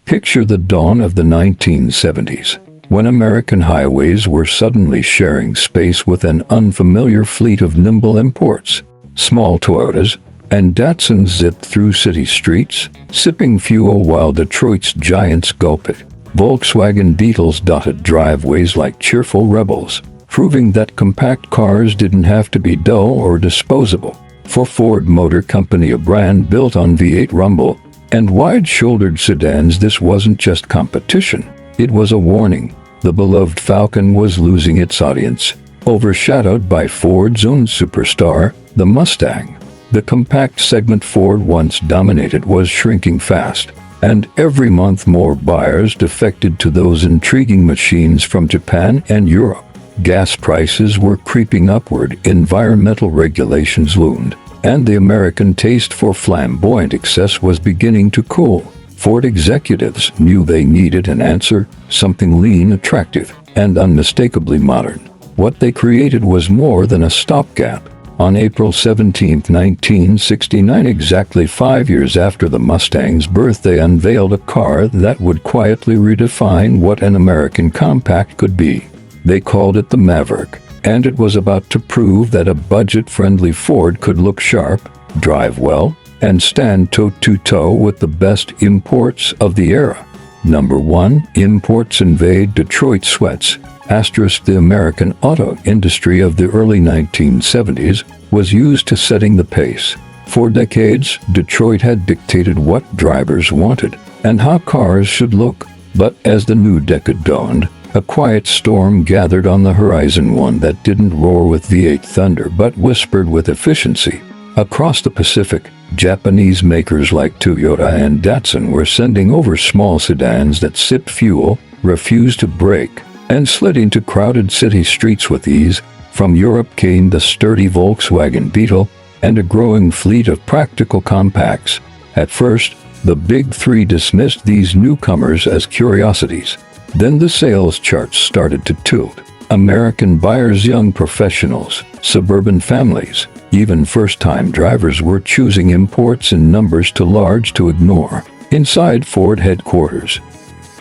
Picture the dawn of the 1970s, when American highways were suddenly sharing space with an unfamiliar fleet of nimble imports. Small Toyotas and Datsuns zipped through city streets, sipping fuel while Detroit's giants gulped. Volkswagen Beetles dotted driveways like cheerful rebels, proving that compact cars didn't have to be dull or disposable. For Ford Motor Company, a brand built on V8 rumble and wide-shouldered sedans, this wasn't just competition. It was a warning. The beloved Falcon was losing its audience, overshadowed by Ford's own superstar, the Mustang. The compact segment Ford once dominated was shrinking fast, and every month more buyers defected to those intriguing machines from Japan and Europe. Gas prices were creeping upward, environmental regulations loomed, and the American taste for flamboyant excess was beginning to cool. Ford executives knew they needed an answer, something lean, attractive, and unmistakably modern. What they created was more than a stopgap. On April 17, 1969, exactly 5 years after the Mustang's birth, they unveiled a car that would quietly redefine what an American compact could be. They called it the Maverick, and it was about to prove that a budget-friendly Ford could look sharp, drive well, and stand toe-to-toe with the best imports of the era. Number 1. Imports invade Detroit sweats. The American auto industry of the early 1970s was used to setting the pace. For decades, Detroit had dictated what drivers wanted and how cars should look. But as the new decade dawned, a quiet storm gathered on the horizon, one that didn't roar with V8 thunder but whispered with efficiency. Across the Pacific, Japanese makers like Toyota and Datsun were sending over small sedans that sipped fuel, refused to brake, and slid into crowded city streets with ease. From Europe came the sturdy Volkswagen Beetle and a growing fleet of practical compacts. At first, the Big Three dismissed these newcomers as curiosities. Then the sales charts started to tilt. American buyers, young professionals, suburban families, even first-time drivers were choosing imports in numbers too large to ignore. Inside Ford headquarters,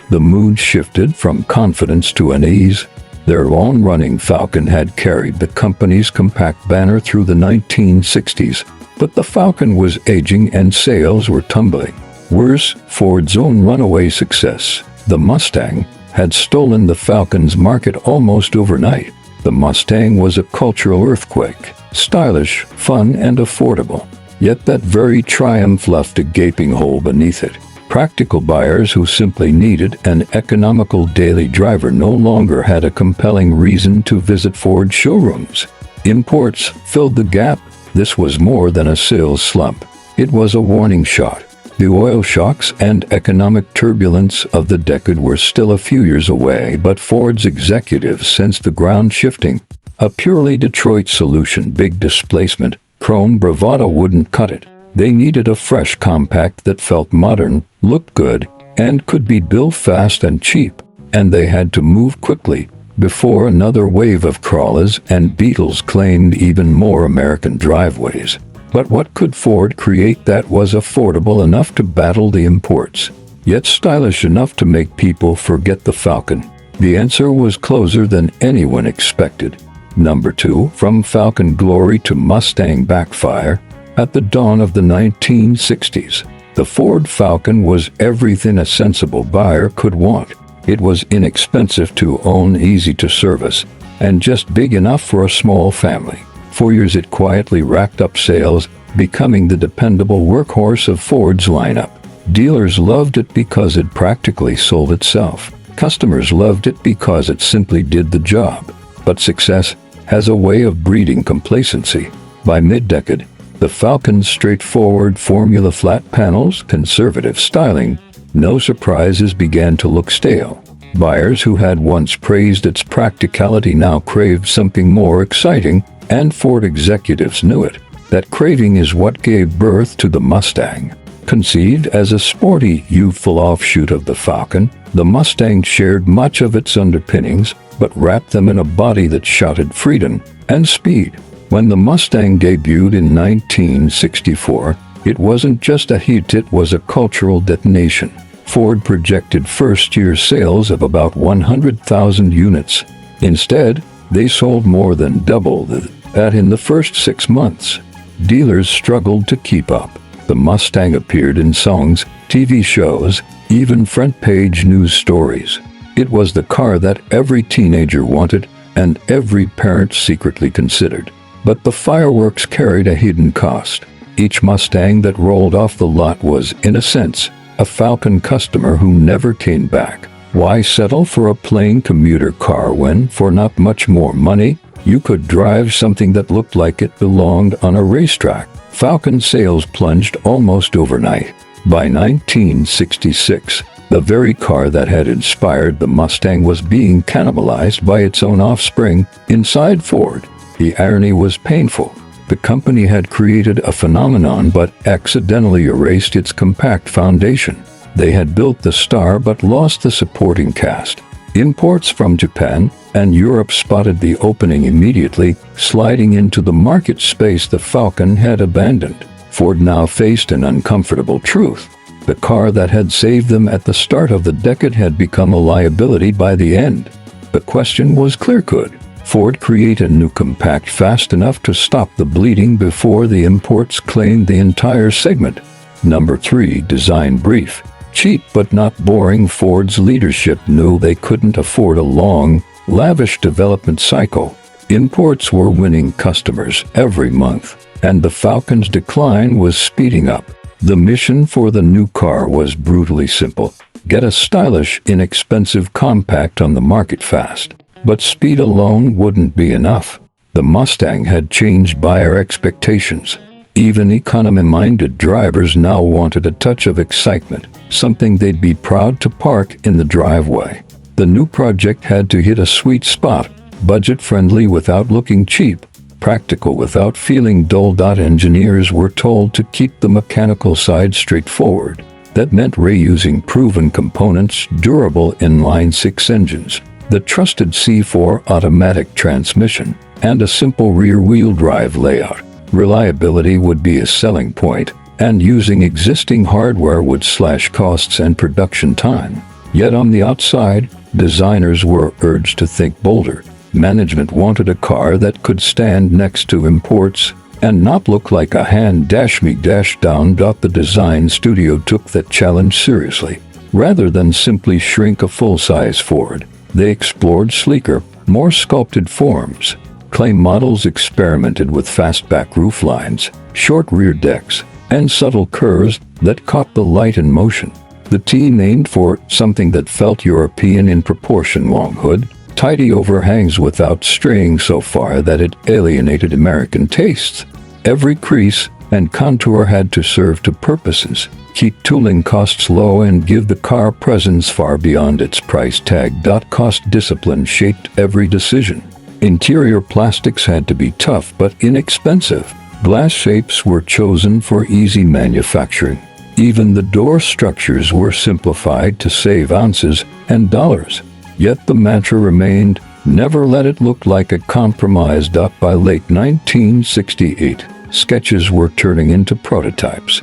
the mood shifted from confidence to unease. Their long-running Falcon had carried the company's compact banner through the 1960s, but the Falcon was aging and sales were tumbling. Worse, Ford's own runaway success, the Mustang, had stolen the Falcon's market almost overnight. The Mustang was a cultural earthquake, stylish, fun, and affordable. Yet that very triumph left a gaping hole beneath it. Practical buyers who simply needed an economical daily driver no longer had a compelling reason to visit Ford showrooms. Imports filled the gap. This was more than a sales slump. It was a warning shot. The oil shocks and economic turbulence of the decade were still a few years away, but Ford's executives sensed the ground shifting. A purely Detroit solution, big displacement, chrome bravado, wouldn't cut it. They needed a fresh compact that felt modern, looked good, and could be built fast and cheap. And they had to move quickly before another wave of crawlers and Beetles claimed even more American driveways. But what could Ford create that was affordable enough to battle the imports, yet stylish enough to make people forget the Falcon? The answer was closer than anyone expected. Number 2. From Falcon glory to Mustang backfire. At the dawn of the 1960s, the Ford Falcon was everything a sensible buyer could want. It was inexpensive to own, easy to service, and just big enough for a small family. For years it quietly racked up sales, becoming the dependable workhorse of Ford's lineup. Dealers loved it because it practically sold itself. Customers loved it because it simply did the job. But success has a way of breeding complacency. By mid-decade, the Falcon's straightforward formula, flat panels, conservative styling, no surprises, began to look stale. Buyers who had once praised its practicality now craved something more exciting, and Ford executives knew it. That craving is what gave birth to the Mustang. Conceived as a sporty, youthful offshoot of the Falcon, the Mustang shared much of its underpinnings, but wrapped them in a body that shouted freedom and speed. When the Mustang debuted in 1964, it wasn't just a hit, it was a cultural detonation. Ford projected first-year sales of about 100,000 units. Instead, they sold more than double that in the first 6 months. Dealers struggled to keep up. The Mustang appeared in songs, TV shows, even front-page news stories. It was the car that every teenager wanted and every parent secretly considered. But the fireworks carried a hidden cost. Each Mustang that rolled off the lot was, in a sense, a Falcon customer who never came back. Why settle for a plain commuter car when, for not much more money, you could drive something that looked like it belonged on a racetrack? Falcon sales plunged almost overnight. By 1966, the very car that had inspired the Mustang was being cannibalized by its own offspring inside Ford. The irony was painful. The company had created a phenomenon but accidentally erased its compact foundation. They had built the star but lost the supporting cast. Imports from Japan and Europe spotted the opening immediately, sliding into the market space the Falcon had abandoned. Ford now faced an uncomfortable truth. The car that had saved them at the start of the decade had become a liability by the end. The question was clear: could Ford create a new compact fast enough to stop the bleeding before the imports claimed the entire segment? Number 3. Design brief. Cheap but not boring. Ford's leadership knew they couldn't afford a long, lavish development cycle. Imports were winning customers every month, and the Falcon's decline was speeding up. The mission for the new car was brutally simple: get a stylish, inexpensive compact on the market fast. But speed alone wouldn't be enough. The Mustang had changed buyer expectations. Even economy-minded drivers now wanted a touch of excitement, something they'd be proud to park in the driveway. The new project had to hit a sweet spot: budget-friendly without looking cheap, practical without feeling dull. Engineers were told to keep the mechanical side straightforward. That meant reusing proven components, durable inline-six engines, the trusted C4 automatic transmission, and a simple rear-wheel drive layout. Reliability would be a selling point, and using existing hardware would slash costs and production time. Yet on the outside, designers were urged to think bolder. Management wanted a car that could stand next to imports and not look like a hand-me-down. The design studio took that challenge seriously. Rather than simply shrink a full-size Ford, they explored sleeker, more sculpted forms. Clay models experimented with fastback rooflines, short rear decks, and subtle curves that caught the light in motion. The team aimed for something that felt European in proportion: long hood, tidy overhangs without straying so far that it alienated American tastes. Every crease and contour had to serve two purposes: keep tooling costs low and give the car presence far beyond its price tag. Cost discipline shaped every decision. Interior plastics had to be tough but inexpensive. Glass shapes were chosen for easy manufacturing. Even the door structures were simplified to save ounces and dollars. Yet the mantra remained: never let it look like a compromise. By late 1968, sketches were turning into prototypes,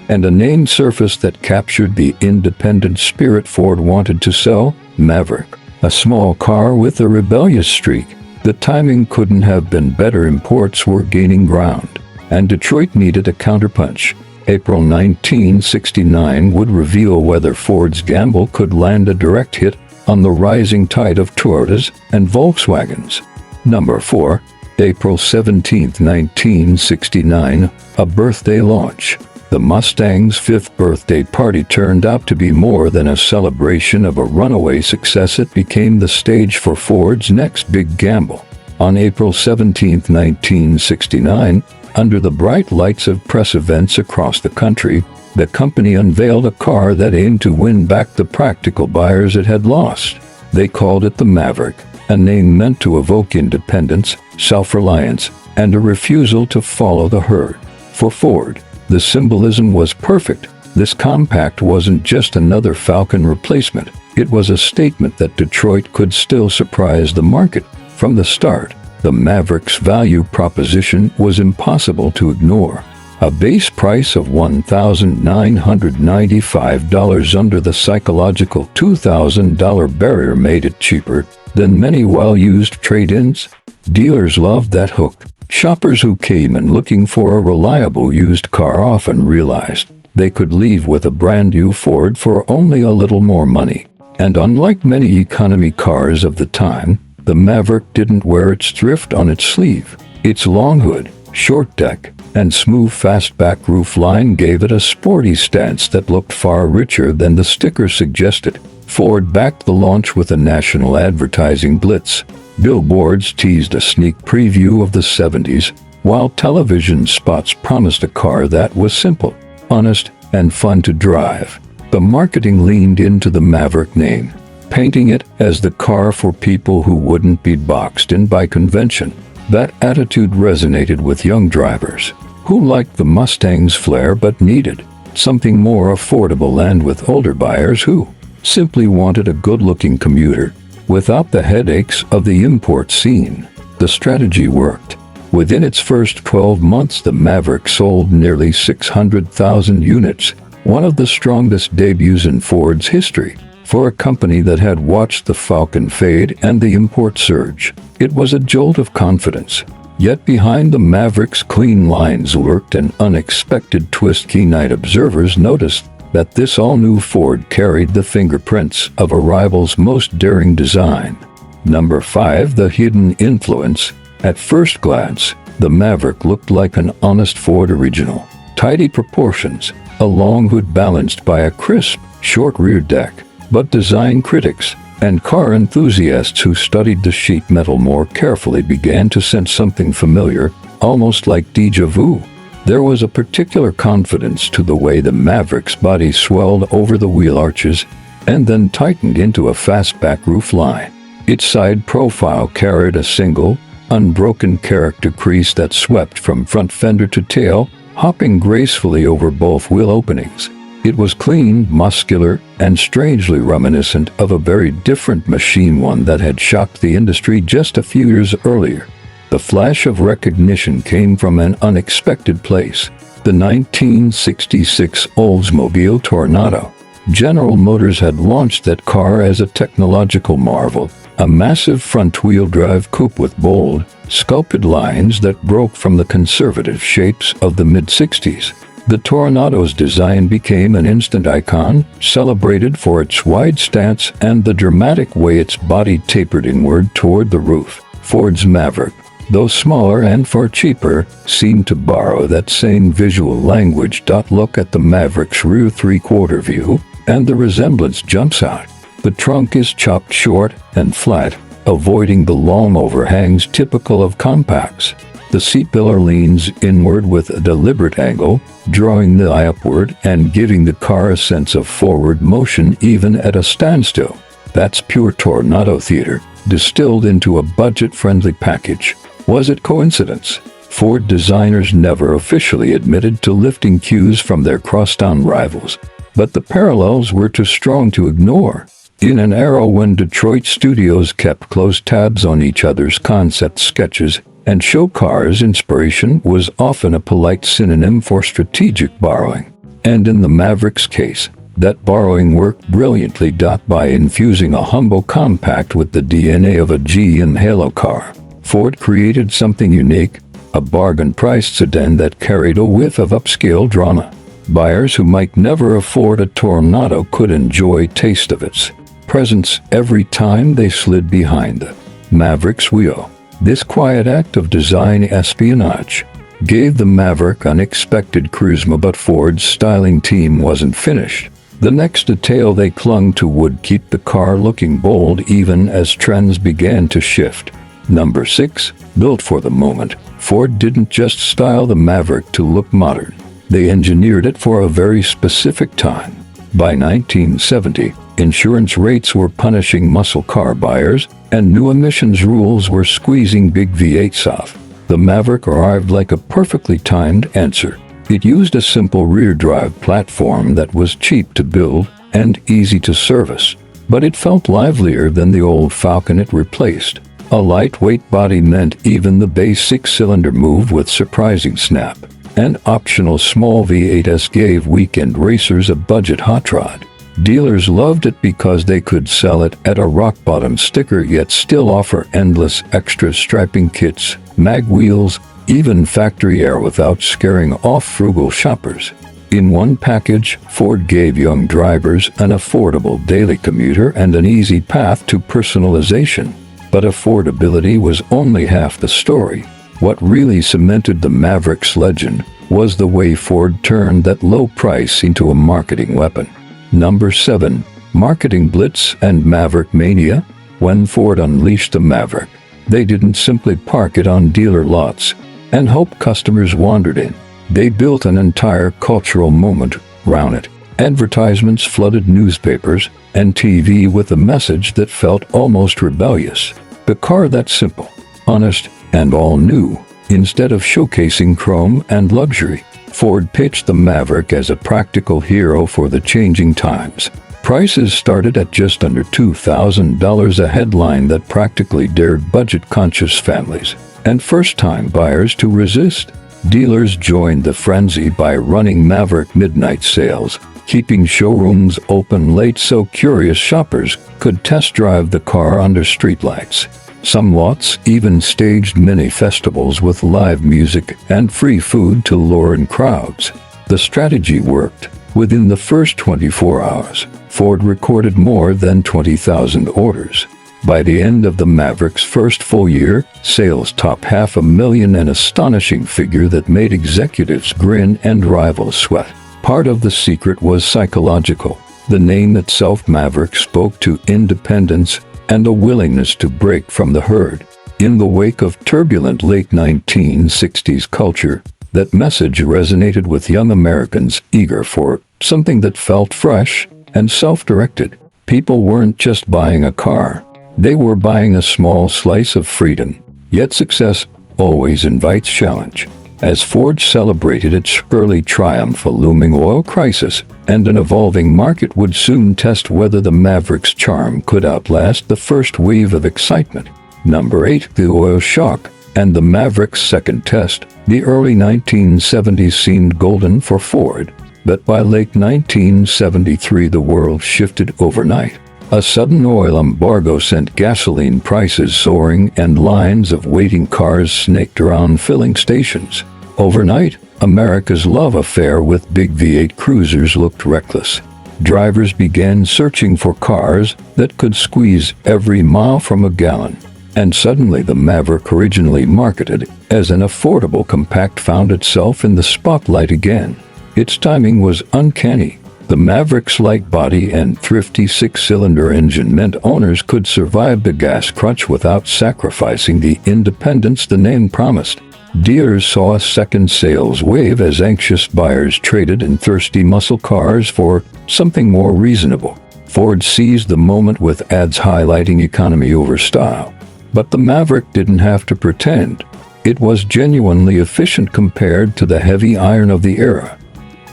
and a name surfaced that captured the independent spirit Ford wanted to sell: Maverick, a small car with a rebellious streak. The timing couldn't have been better. Imports were gaining ground, and Detroit needed a counterpunch. April 1969 would reveal whether Ford's gamble could land a direct hit on the rising tide of Toyotas and Volkswagens. Number 4. April 17, 1969, a birthday launch. The Mustang's 5th birthday party turned out to be more than a celebration of a runaway success. It became the stage for Ford's next big gamble. On April 17, 1969, under the bright lights of press events across the country, the company unveiled a car that aimed to win back the practical buyers it had lost. They called it the Maverick, a name meant to evoke independence, self-reliance, and a refusal to follow the herd. For Ford, the symbolism was perfect. This compact wasn't just another Falcon replacement. It was a statement that Detroit could still surprise the market. From the start, the Maverick's value proposition was impossible to ignore. A base price of $1,995 under the psychological $2,000 barrier made it cheaper than many well-used trade-ins. Dealers loved that hook. Shoppers who came in looking for a reliable used car often realized they could leave with a brand-new Ford for only a little more money. And unlike many economy cars of the time, the Maverick didn't wear its thrift on its sleeve. Its long hood, short deck, and smooth fastback roofline gave it a sporty stance that looked far richer than the sticker suggested. Ford backed the launch with a national advertising blitz. Billboards teased a sneak preview of the 70s, while television spots promised a car that was simple, honest, and fun to drive. The marketing leaned into the Maverick name, painting it as the car for people who wouldn't be boxed in by convention. That attitude resonated with young drivers, who liked the Mustang's flair but needed something more affordable, and with older buyers who simply wanted a good-looking commuter without the headaches of the import scene. The strategy worked. Within its first 12 months, the Maverick sold nearly 600,000 units, one of the strongest debuts in Ford's history. For a company that had watched the Falcon fade and the import surge, it was a jolt of confidence. Yet behind the Maverick's clean lines lurked an unexpected twist. Keen-eyed observers noticed that this all-new Ford carried the fingerprints of a rival's most daring design. Number 5. The hidden influence. At first glance, the Maverick looked like an honest Ford original. Tidy proportions, a long hood balanced by a crisp, short rear deck. But design critics and car enthusiasts who studied the sheet metal more carefully began to sense something familiar, almost like déjà vu. There was a particular confidence to the way the Maverick's body swelled over the wheel arches and then tightened into a fastback roofline. Its side profile carried a single, unbroken character crease that swept from front fender to tail, hopping gracefully over both wheel openings. It was clean, muscular, and strangely reminiscent of a very different machine, one that had shocked the industry just a few years earlier. The flash of recognition came from an unexpected place: the 1966 Oldsmobile Tornado. General Motors had launched that car as a technological marvel, a massive front-wheel drive coupe with bold, sculpted lines that broke from the conservative shapes of the mid-60s. The Tornado's design became an instant icon, celebrated for its wide stance and the dramatic way its body tapered inward toward the roof. Ford's Maverick, though smaller and far cheaper, seemed to borrow that same visual language. Look at the Maverick's rear three-quarter view, and the resemblance jumps out. The trunk is chopped short and flat, avoiding the long overhangs typical of compacts. The seat pillar leans inward with a deliberate angle, drawing the eye upward and giving the car a sense of forward motion even at a standstill. That's pure Tornado theater, distilled into a budget-friendly package. Was it coincidence? Ford designers never officially admitted to lifting cues from their crosstown rivals, but the parallels were too strong to ignore. In an era when Detroit studios kept close tabs on each other's concept sketches and show cars, inspiration was often a polite synonym for strategic borrowing. And in the Maverick's case, that borrowing worked brilliantly. By infusing a humble compact with the DNA of a GM Halo car, Ford created something unique, a bargain-priced sedan that carried a whiff of upscale drama. Buyers who might never afford a Tornado could enjoy a taste of its presence every time they slid behind the Maverick's wheel. This quiet act of design espionage gave the Maverick unexpected charisma, but Ford's styling team wasn't finished. The next detail they clung to would keep the car looking bold even as trends began to shift. Number 6. Built for the moment. Ford didn't just style the Maverick to look modern. They engineered it for a very specific time. By 1970, insurance rates were punishing muscle car buyers, and new emissions rules were squeezing big V8s off. The Maverick arrived like a perfectly timed answer. It used a simple rear-drive platform that was cheap to build and easy to service, but it felt livelier than the old Falcon it replaced. A lightweight body meant even the base six-cylinder moved with surprising snap. An optional small V8s gave weekend racers a budget hot rod. Dealers loved it because they could sell it at a rock-bottom sticker yet still offer endless extra striping kits, mag wheels, even factory air without scaring off frugal shoppers. In one package, Ford gave young drivers an affordable daily commuter and an easy path to personalization. But affordability was only half the story. What really cemented the Maverick's legend was the way Ford turned that low price into a marketing weapon. Number 7. Marketing Blitz and Maverick Mania. When Ford unleashed the Maverick, they didn't simply park it on dealer lots and hope customers wandered in. They built an entire cultural moment around it. Advertisements flooded newspapers and TV with a message that felt almost rebellious. The car that's simple, honest, and all new. Instead of showcasing chrome and luxury, Ford pitched the Maverick as a practical hero for the changing times. Prices started at just under $2,000, a headline that practically dared budget-conscious families and first-time buyers to resist. Dealers joined the frenzy by running Maverick midnight sales, keeping showrooms open late so curious shoppers could test drive the car under streetlights. Some lots even staged mini festivals with live music and free food to lure in crowds. The strategy worked. Within the first 24 hours, Ford recorded more than 20,000 orders. By the end of the Maverick's first full year, sales topped 500,000, an astonishing figure that made executives grin and rivals sweat. Part of the secret was psychological. The name itself, Maverick, spoke to independence and a willingness to break from the herd. In the wake of turbulent late 1960s culture, that message resonated with young Americans eager for something that felt fresh and self-directed. People weren't just buying a car. They were buying a small slice of freedom. Yet success always invites challenge. As Ford celebrated its early triumph, a looming oil crisis and an evolving market would soon test whether the Maverick's charm could outlast the first wave of excitement. Number 8. The oil shock and the Maverick's second test. The early 1970s seemed golden for Ford, but by late 1973 the world shifted overnight. A sudden oil embargo sent gasoline prices soaring and lines of waiting cars snaked around filling stations. Overnight, America's love affair with big V8 cruisers looked reckless. Drivers began searching for cars that could squeeze every mile from a gallon. And suddenly the Maverick, originally marketed as an affordable compact, found itself in the spotlight again. Its timing was uncanny. The Maverick's light body and thrifty six-cylinder engine meant owners could survive the gas crunch without sacrificing the independence the name promised. Dealers saw a second sales wave as anxious buyers traded in thirsty muscle cars for something more reasonable. Ford seized the moment with ads highlighting economy over style. But the Maverick didn't have to pretend. It was genuinely efficient compared to the heavy iron of the era.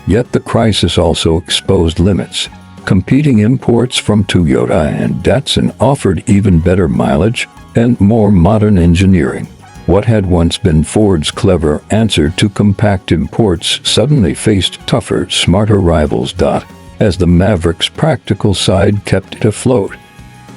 Yet the crisis also exposed limits. Competing imports from Toyota and Datsun offered even better mileage and more modern engineering. What had once been Ford's clever answer to compact imports suddenly faced tougher, smarter rivals. As the Maverick's practical side kept it afloat,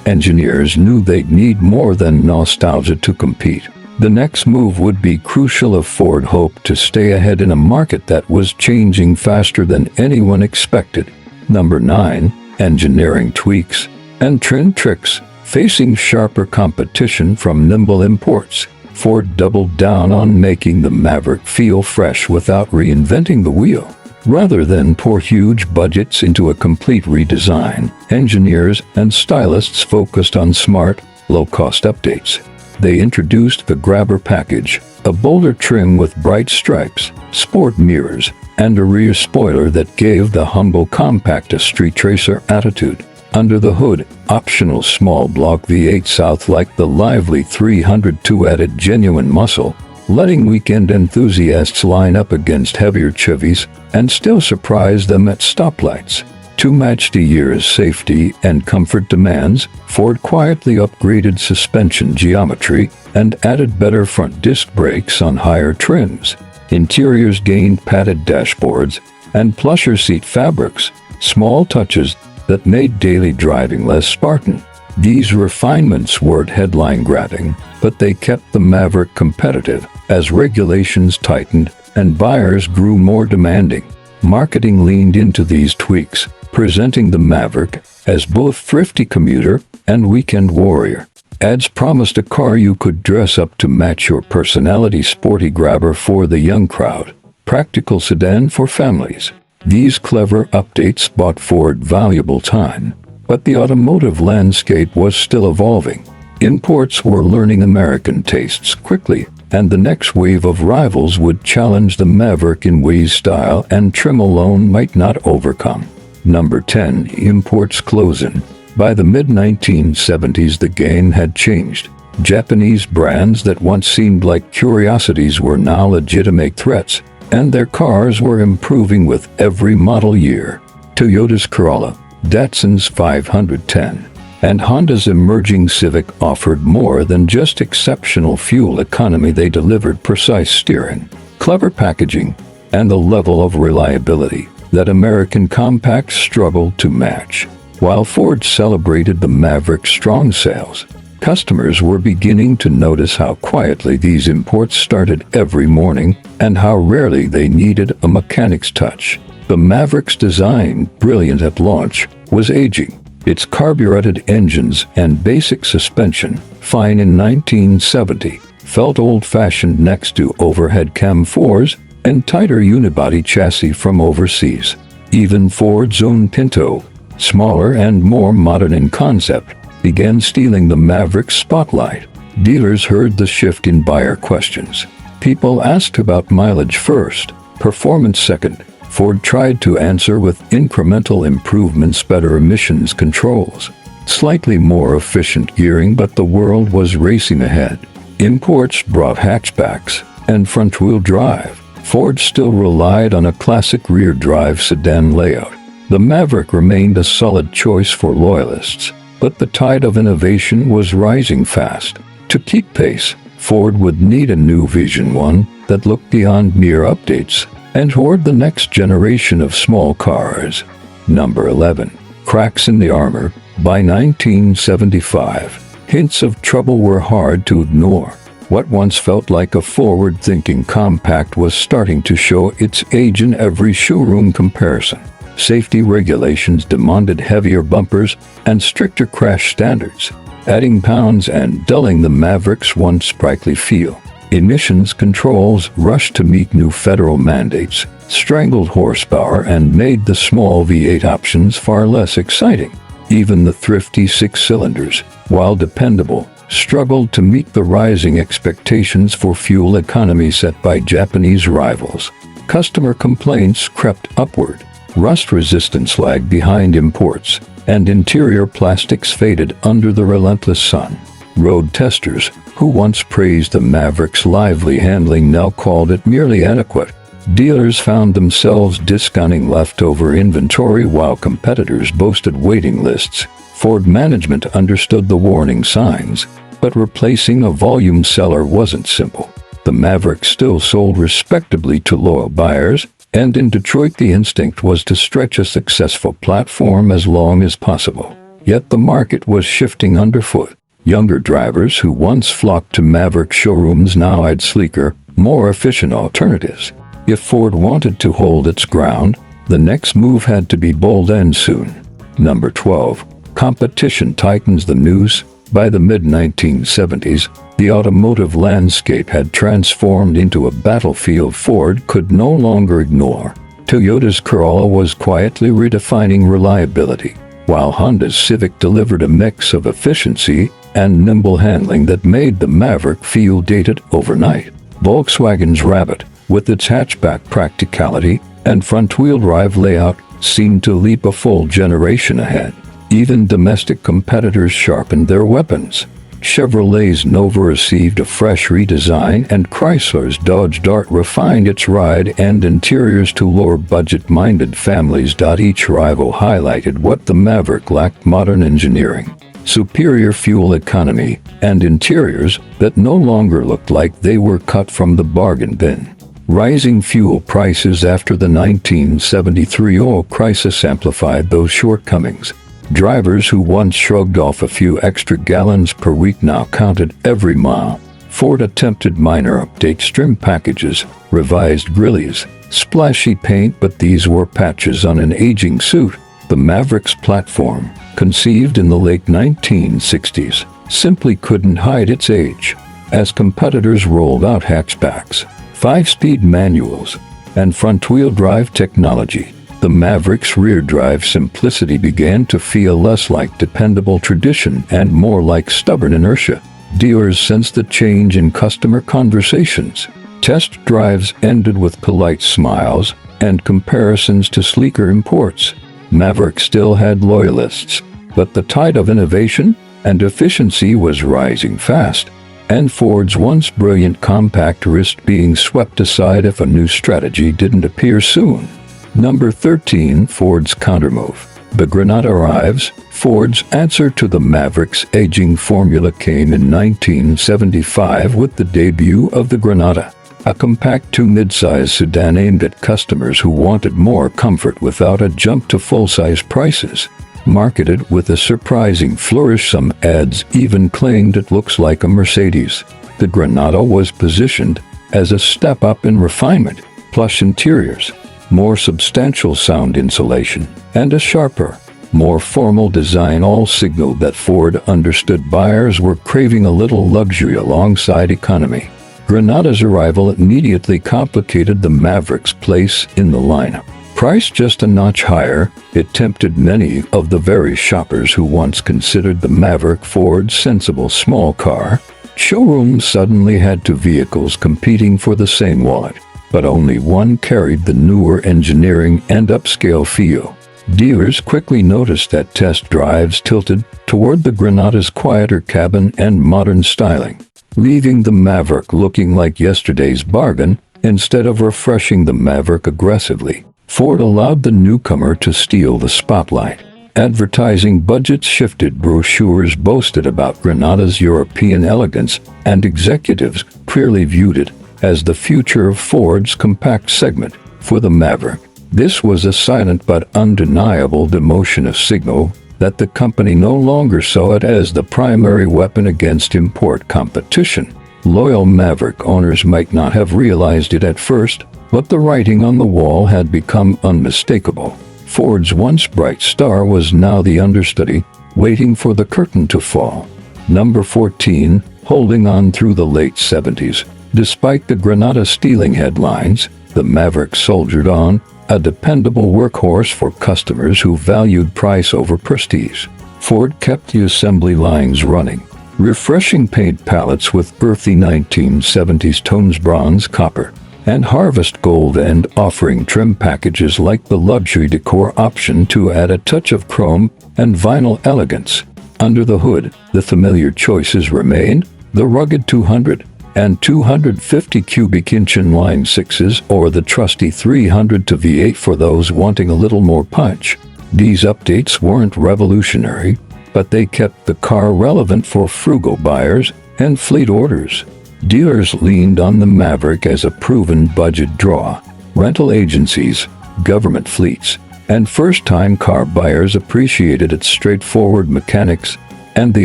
engineers knew they'd need more than nostalgia to compete. The next move would be crucial if Ford hoped to stay ahead in a market that was changing faster than anyone expected. Number 9. Engineering tweaks and trim tricks. Facing sharper competition from nimble imports, Ford doubled down on making the Maverick feel fresh without reinventing the wheel. Rather than pour huge budgets into a complete redesign, engineers and stylists focused on smart, low-cost updates. They introduced the Grabber package, a bolder trim with bright stripes, sport mirrors, and a rear spoiler that gave the humble compact a street racer attitude. Under the hood, optional small block V8 South like the lively 302 added genuine muscle, letting weekend enthusiasts line up against heavier Chevys and still surprise them at stoplights. To match the year's safety and comfort demands, Ford quietly upgraded suspension geometry and added better front disc brakes on higher trims. Interiors gained padded dashboards and plusher seat fabrics, small touches that made daily driving less Spartan. These refinements weren't headline-grabbing, but they kept the Maverick competitive as regulations tightened and buyers grew more demanding. Marketing leaned into these tweaks, presenting the Maverick as both thrifty commuter and weekend warrior. Ads promised a car you could dress up to match your personality, sporty grabber for the young crowd, practical sedan for families. These clever updates bought Ford valuable time, but the automotive landscape was still evolving. Imports were learning American tastes quickly, and the next wave of rivals would challenge the Maverick in ways style and trim alone might not overcome. Number 10. Imports close in. By the mid-1970s, the game had changed. Japanese brands that once seemed like curiosities were now legitimate threats, and their cars were improving with every model year. Toyota's Corolla, Datsun's 510, and Honda's emerging Civic offered more than just exceptional fuel economy. They delivered precise steering, clever packaging, and a level of reliability that American compacts struggled to match. While Ford celebrated the Maverick's strong sales, customers were beginning to notice how quietly these imports started every morning and how rarely they needed a mechanic's touch. The Maverick's design, brilliant at launch, was aging. Its carbureted engines and basic suspension, fine in 1970, felt old-fashioned next to overhead cam 4s and tighter unibody chassis from overseas. Even Ford's own Pinto, smaller and more modern in concept, began stealing the Maverick's spotlight. Dealers heard the shift in buyer questions. People asked about mileage first, performance second. Ford tried to answer with incremental improvements, better emissions controls, slightly more efficient gearing, but the world was racing ahead. Imports brought hatchbacks and front-wheel drive. Ford still relied on a classic rear-drive sedan layout. The Maverick remained a solid choice for loyalists, but the tide of innovation was rising fast. To keep pace, Ford would need a new vision, one that looked beyond mere updates and toward the next generation of small cars. Number 11. Cracks in the armor. By 1975, hints of trouble were hard to ignore. What once felt like a forward-thinking compact was starting to show its age in every showroom comparison. Safety regulations demanded heavier bumpers and stricter crash standards, adding pounds and dulling the Maverick's once sprightly feel. Emissions controls rushed to meet new federal mandates, strangled horsepower, and made the small V8 options far less exciting. Even the thrifty six-cylinders, while dependable, struggled to meet the rising expectations for fuel economy set by Japanese rivals. Customer complaints crept upward. Rust resistance lagged behind imports, and interior plastics faded under the relentless sun. Road testers, who once praised the Maverick's lively handling, now called it merely adequate. Dealers found themselves discounting leftover inventory while competitors boasted waiting lists. Ford management understood the warning signs, but replacing a volume seller wasn't simple. The Maverick still sold respectably to loyal buyers, and in Detroit the instinct was to stretch a successful platform as long as possible. Yet the market was shifting underfoot. Younger drivers who once flocked to Maverick showrooms now eyed sleeker, more efficient alternatives. If Ford wanted to hold its ground, the next move had to be bold and soon. Number 12. Competition tightens the noose. By the mid-1970s, the automotive landscape had transformed into a battlefield Ford could no longer ignore. Toyota's Corolla was quietly redefining reliability, while Honda's Civic delivered a mix of efficiency and nimble handling that made the Maverick feel dated overnight. Volkswagen's Rabbit, with its hatchback practicality and front-wheel drive layout, seemed to leap a full generation ahead. Even domestic competitors sharpened their weapons. Chevrolet's Nova received a fresh redesign, and Chrysler's Dodge Dart refined its ride and interiors to lure budget-minded families. Each rival highlighted what the Maverick lacked: modern engineering, superior fuel economy, and interiors that no longer looked like they were cut from the bargain bin. Rising fuel prices after the 1973 oil crisis amplified those shortcomings. Drivers who once shrugged off a few extra gallons per week now counted every mile. Ford attempted minor updates, trim packages, revised grilleys, splashy paint, but these were patches on an aging suit. The Maverick's platform, conceived in the late 1960s, simply couldn't hide its age. As competitors rolled out hatchbacks, 5-speed manuals, and front-wheel drive technology, the Maverick's rear-drive simplicity began to feel less like dependable tradition and more like stubborn inertia. Dealers sensed the change in customer conversations. Test drives ended with polite smiles and comparisons to sleeker imports. Maverick still had loyalists, but the tide of innovation and efficiency was rising fast, and Ford's once brilliant compact risked being swept aside if a new strategy didn't appear soon. Number 13. Ford's countermove. The Granada arrives. Ford's answer to the Maverick's aging formula came in 1975 with the debut of the Granada, a compact two-midsize sedan aimed at customers who wanted more comfort without a jump to full-size prices. Marketed with a surprising flourish, some ads even claimed it looks like a Mercedes. The Granada was positioned as a step up in refinement, plush interiors, more substantial sound insulation, and a sharper, more formal design all signaled that Ford understood buyers were craving a little luxury alongside economy. Granada's arrival immediately complicated the Maverick's place in the lineup. Priced just a notch higher, it tempted many of the very shoppers who once considered the Maverick Ford's sensible small car. Showrooms suddenly had two vehicles competing for the same wallet, but only one carried the newer engineering and upscale feel. Dealers quickly noticed that test drives tilted toward the Granada's quieter cabin and modern styling, leaving the Maverick looking like yesterday's bargain instead of refreshing the Maverick aggressively. Ford allowed the newcomer to steal the spotlight. Advertising budgets shifted, brochures boasted about Granada's European elegance, and executives clearly viewed it as the future of Ford's compact segment. For the Maverick, this was a silent but undeniable demotion, a signal that the company no longer saw it as the primary weapon against import competition. Loyal Maverick owners might not have realized it at first, but the writing on the wall had become unmistakable. Ford's once bright star was now the understudy, waiting for the curtain to fall. Number 14. Holding on through the late 70s. Despite the Granada stealing headlines, the Maverick soldiered on, a dependable workhorse for customers who valued price over prestige. Ford kept the assembly lines running, refreshing paint palettes with earthy 1970s tones, bronze, copper, and harvest gold, and offering trim packages like the luxury decor option to add a touch of chrome and vinyl elegance. Under the hood, the familiar choices remained: the rugged 200 and 250 cubic inch inline sixes, or the trusty 300 to V8 for those wanting a little more punch. These updates weren't revolutionary, but they kept the car relevant for frugal buyers and fleet orders. Dealers leaned on the Maverick as a proven budget draw. Rental agencies, government fleets, and first-time car buyers appreciated its straightforward mechanics and the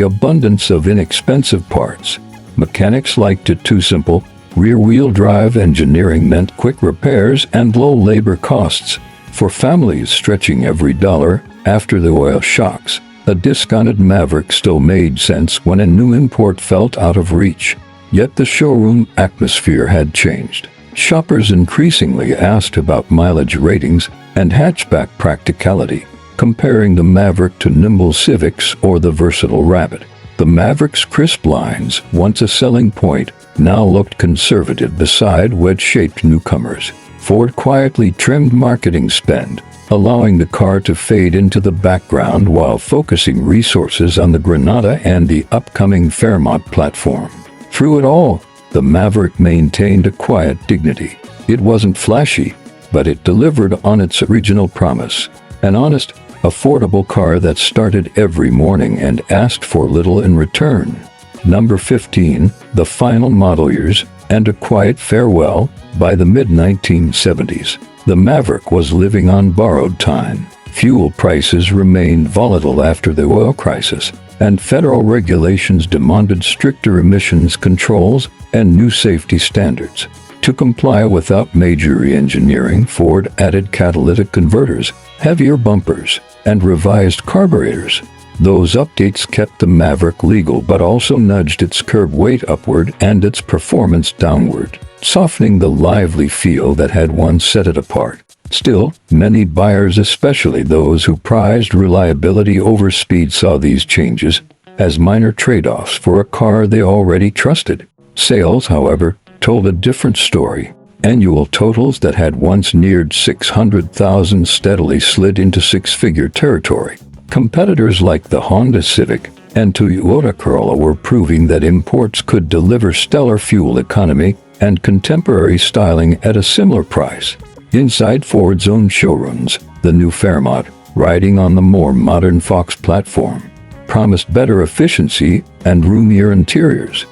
abundance of inexpensive parts. Mechanics liked it too simple. Rear-wheel drive engineering meant quick repairs and low labor costs. For families stretching every dollar after the oil shocks, a discounted Maverick still made sense when a new import felt out of reach. Yet the showroom atmosphere had changed. Shoppers increasingly asked about mileage ratings and hatchback practicality, comparing the Maverick to nimble Civics or the versatile Rabbit. The Maverick's crisp lines, once a selling point, now looked conservative beside wedge-shaped newcomers. Ford quietly trimmed marketing spend, allowing the car to fade into the background while focusing resources on the Granada and the upcoming Fairmont platform. Through it all, the Maverick maintained a quiet dignity. It wasn't flashy, but it delivered on its original promise: an honest, affordable car that started every morning and asked for little in return. Number 15. The final model years. and a quiet farewell. By the mid-1970s, the Maverick was living on borrowed time. Fuel prices remained volatile after the oil crisis, and federal regulations demanded stricter emissions controls and new safety standards. To comply without major re-engineering, Ford added catalytic converters, heavier bumpers, and revised carburetors. Those updates kept the Maverick legal but also nudged its curb weight upward and its performance downward, softening the lively feel that had once set it apart. Still, many buyers, especially those who prized reliability over speed, saw these changes as minor trade-offs for a car they already trusted. Sales, however, told a different story. Annual totals that had once neared 600,000 steadily slid into six-figure territory. Competitors like the Honda Civic and Toyota Corolla were proving that imports could deliver stellar fuel economy and contemporary styling at a similar price. Inside Ford's own showrooms, the new Fairmont, riding on the more modern Fox platform, promised better efficiency and roomier interiors,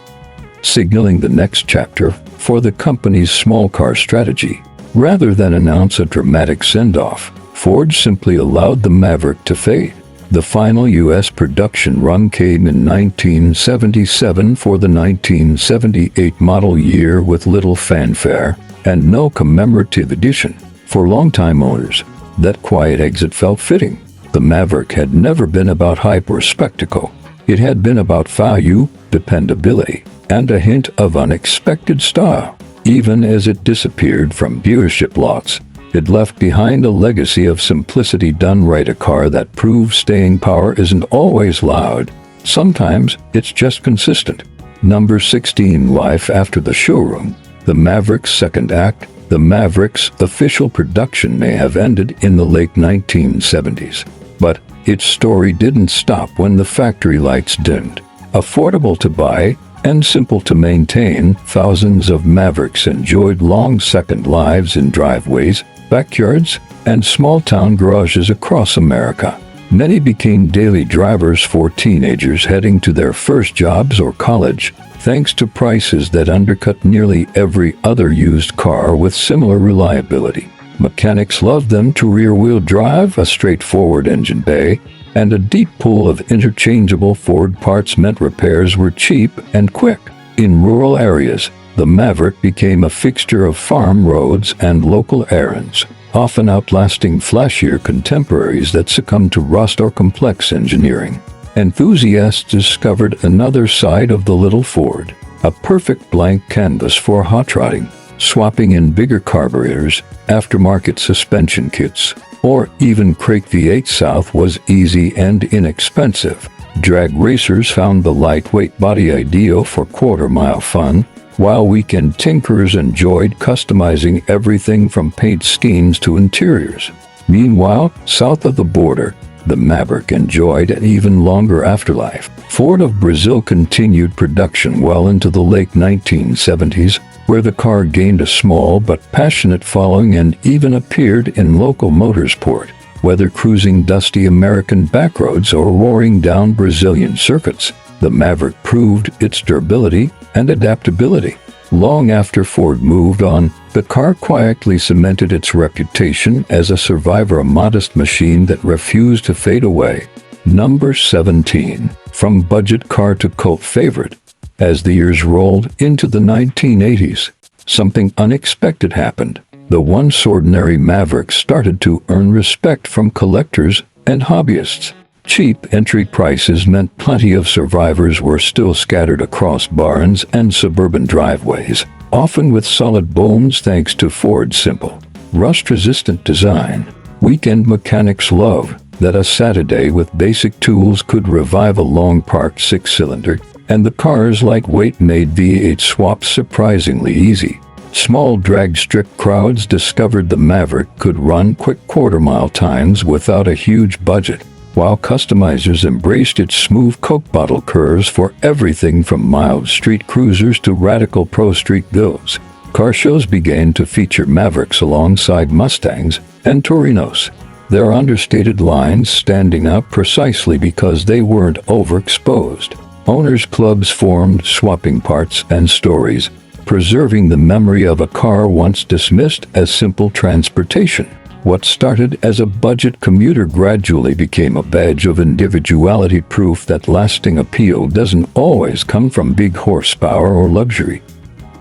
signaling the next chapter for the company's small car strategy. Rather than announce a dramatic send-off, Ford simply allowed the Maverick to fade. The final U.S. production run came in 1977 for the 1978 model year with little fanfare and no commemorative edition. For longtime owners, that quiet exit felt fitting. The Maverick had never been about hype or spectacle. It had been about value, dependability, and a hint of unexpected style. Even as it disappeared from dealership lots, it left behind a legacy of simplicity done right, a car that proves staying power isn't always loud. Sometimes it's just consistent. Number 16. Life after the showroom. The Maverick's second act. The Maverick's official production may have ended in the late 1970s, but its story didn't stop when the factory lights dimmed. Affordable to buy and simple to maintain, thousands of Mavericks enjoyed long second lives in driveways, backyards, and small-town garages across America. Many became daily drivers for teenagers heading to their first jobs or college, thanks to prices that undercut nearly every other used car with similar reliability. Mechanics loved them to rear-wheel drive, a straightforward engine bay, and a deep pool of interchangeable Ford parts meant repairs were cheap and quick. In rural areas, the Maverick became a fixture of farm roads and local errands, often outlasting flashier contemporaries that succumbed to rust or complex engineering. Enthusiasts discovered another side of the little Ford, a perfect blank canvas for hot rodding. Swapping in bigger carburetors, aftermarket suspension kits, or even Crank V8 South was easy and inexpensive. Drag racers found the lightweight body ideal for quarter-mile fun, while weekend tinkerers enjoyed customizing everything from paint schemes to interiors. Meanwhile, south of the border, the Maverick enjoyed an even longer afterlife. Ford of Brazil continued production well into the late 1970s, where the car gained a small but passionate following and even appeared in local motorsport, whether cruising dusty American backroads or roaring down Brazilian circuits. The Maverick proved its durability and adaptability. Long after Ford moved on, the car quietly cemented its reputation as a survivor, a modest machine that refused to fade away. Number 17. From budget car to cult favorite. As the years rolled into the 1980s, something unexpected happened. The once ordinary Maverick started to earn respect from collectors and hobbyists. Cheap entry prices meant plenty of survivors were still scattered across barns and suburban driveways, often with solid bones thanks to Ford's simple, rust-resistant design. Weekend mechanics loved that a Saturday with basic tools could revive a long-parked six-cylinder, and the car's lightweight made V8 swaps surprisingly easy. Small drag-strip crowds discovered the Maverick could run quick quarter-mile times without a huge budget, while customizers embraced its smooth Coke bottle curves for everything from mild street cruisers to radical pro-street builds. Car shows began to feature Mavericks alongside Mustangs and Torinos, their understated lines standing out precisely because they weren't overexposed. Owners' clubs formed, swapping parts and stories, preserving the memory of a car once dismissed as simple transportation. What started as a budget commuter gradually became a badge of individuality, proof that lasting appeal doesn't always come from big horsepower or luxury,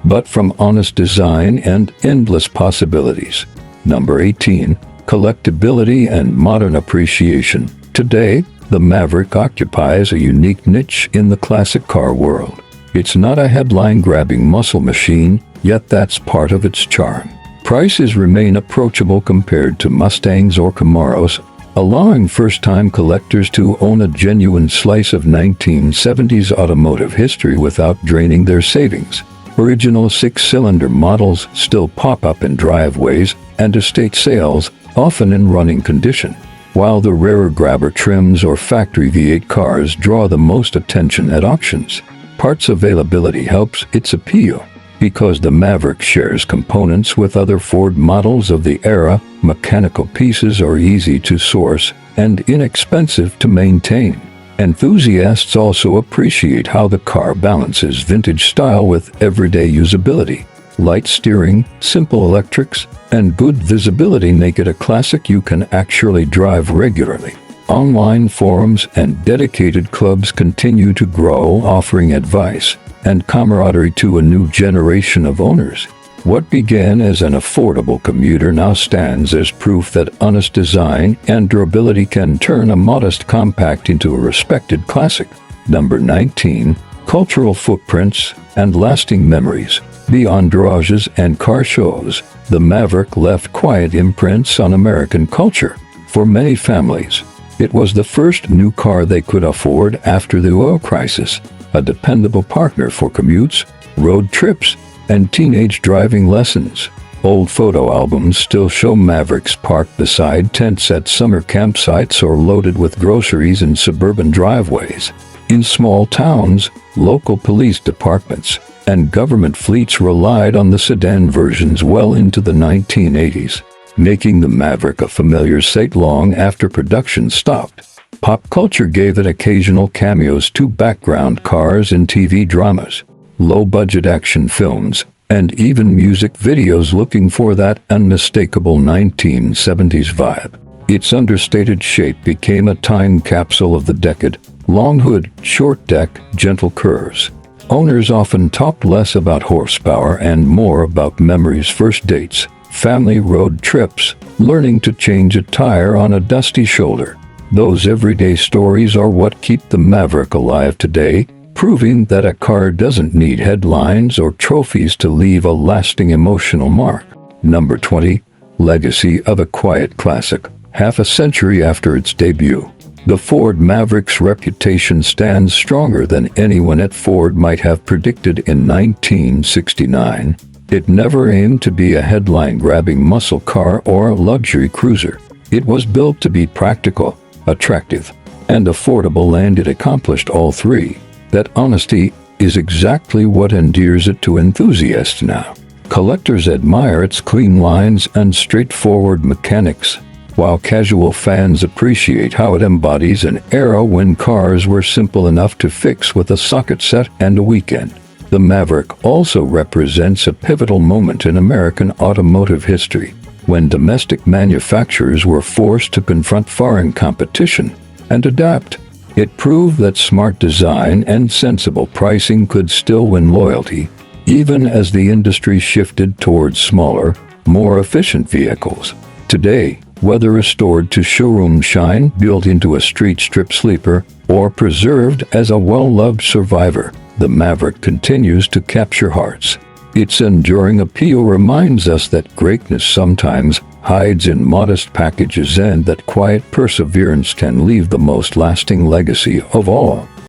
but from honest design and endless possibilities. Number 18. Collectibility and modern appreciation. Today, the Maverick occupies a unique niche in the classic car world. It's not a headline-grabbing muscle machine, yet that's part of its charm. Prices remain approachable compared to Mustangs or Camaros, allowing first-time collectors to own a genuine slice of 1970s automotive history without draining their savings. Original six-cylinder models still pop up in driveways and estate sales, often in running condition, while the rarer grabber trims or factory V8 cars draw the most attention at auctions. Parts availability helps its appeal. Because the Maverick shares components with other Ford models of the era, mechanical pieces are easy to source and inexpensive to maintain. Enthusiasts also appreciate how the car balances vintage style with everyday usability. Light steering, simple electrics, and good visibility make it a classic you can actually drive regularly. Online forums and dedicated clubs continue to grow, offering advice and camaraderie to a new generation of owners. What began as an affordable commuter now stands as proof that honest design and durability can turn a modest compact into a respected classic. Number 19. Cultural footprints and lasting memories. Beyond garages and car shows, the Maverick left quiet imprints on American culture. For many families, it was the first new car they could afford after the oil crisis, a dependable partner for commutes, road trips, and teenage driving lessons. Old photo albums still show Mavericks parked beside tents at summer campsites or loaded with groceries in suburban driveways. In small towns, local police departments and government fleets relied on the sedan versions well into the 1980s, making the Maverick a familiar sight long after production stopped. Pop culture gave it occasional cameos to background cars in TV dramas, low-budget action films, and even music videos looking for that unmistakable 1970s vibe. Its understated shape became a time capsule of the decade. Long hood, short deck, gentle curves. Owners often talked less about horsepower and more about memories, first dates, family road trips, learning to change a tire on a dusty shoulder. Those everyday stories are what keep the Maverick alive today, proving that a car doesn't need headlines or trophies to leave a lasting emotional mark. Number 20. Legacy of a quiet classic. Half a century after its debut, the Ford Maverick's reputation stands stronger than anyone at Ford might have predicted in 1969. It never aimed to be a headline-grabbing muscle car or a luxury cruiser. It was built to be practical, attractive, and affordable, and it accomplished all three. That honesty is exactly what endears it to enthusiasts now. Collectors admire its clean lines and straightforward mechanics, while casual fans appreciate how it embodies an era when cars were simple enough to fix with a socket set and a weekend. The Maverick also represents a pivotal moment in American automotive history, when domestic manufacturers were forced to confront foreign competition and adapt. It proved that smart design and sensible pricing could still win loyalty, even as the industry shifted towards smaller, more efficient vehicles. Today, whether restored to showroom shine, built into a street strip sleeper, or preserved as a well-loved survivor, the Maverick continues to capture hearts. Its enduring appeal reminds us that greatness sometimes hides in modest packages and that quiet perseverance can leave the most lasting legacy of all.